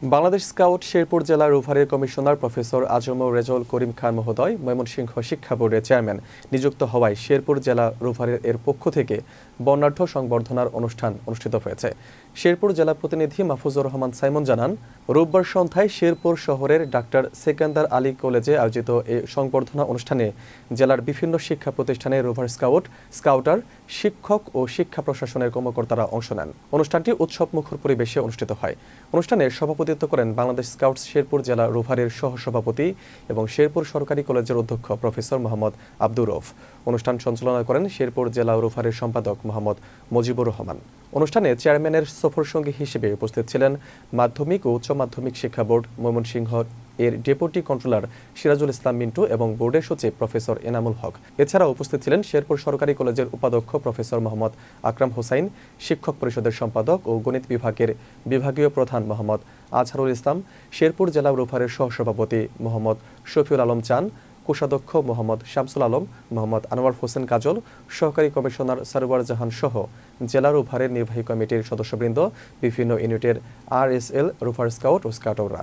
Bangladesh scout Sherpur জেলা রোভারের commissioner professor আজমর Rezaul Karim Khan মহোদয় ময়মনসিংহ শিক্ষা বোর্ডের চেয়ারম্যান নিযুক্ত হওয়ায় শেরপুর জেলা রোভারের এর পক্ষ থেকে বর্ণাঢ্য সংবর্ধনার অনুষ্ঠান অনুষ্ঠিত হয়েছে। শেরপুর জেলা প্রতিনিধি মাহফুজুর রহমান সাইমন জানান, রোববার সন্ধ্যায় শেরপুর শহরের ডাক্তার সেকেন্দার আলী কলেজে আয়োজিত এই সংবর্ধনা অনুষ্ঠানে জেলার বিভিন্ন শিক্ষা প্রতিষ্ঠানে রোভার স্কাউটার, শিক্ষক ও শিক্ষা প্রশাসনের কর্মকর্তারা অংশ নেন। অনুষ্ঠানটি উৎসবমুখর পরিবেশে অনুষ্ঠিত হয়। অনুষ্ঠানে সভাপতিত্ব করেন বাংলাদেশ স্কাউটস শেরপুর জেলা রোভারের সহসভাপতি এবং শেরপুর সরকারি কলেজের অধ্যক্ষ প্রফেসর মোহাম্মদ আব্দুর রউফ। অনুষ্ঠান সঞ্চালনা করেন শেরপুর জেলা রোভারের সম্পাদক মোহাম্মদ মুজিবুর রহমান। অনুষ্ঠানে চেয়ারম্যানের সফরসঙ্গী হিসেবে উপস্থিত ছিলেন মাধ্যমিক ও উচ্চ মাধ্যমিক শিক্ষা বোর্ড ময়মনসিংহ এর ডেপুটি কন্ট্রোলার সিরাজুল ইসলাম মিন্টু এবং বোর্ডের সচিব প্রফেসর এনামুল হক। এছাড়াও উপস্থিত ছিলেন শেরপুর সরকারি কলেজের উপাধ্যক্ষ প্রফেসর মোহাম্মদ আকরাম হোসাইন, শিক্ষক পরিষদের সম্পাদক ও গণিত বিভাগের বিভাগীয় প্রধান মোহাম্মদ আজহারুল ইসলাম, শেরপুর জেলা রোভারের সহসভাপতি মোহাম্মদ শফিউল আলম চান, কোষাধ্যক্ষ মোহাম্মদ শামসুল আলম, মোহাম্মদ আনোয়ার হোসেন কাজল, সহকারী কমিশনার সারওয়ার জাহান সহ জেলা রোভারের নির্বাহী কমিটির সদস্যবৃন্দ, বিভিন্ন ইউনিটের RSL, রোভার স্কাউট ও স্কাউটরা।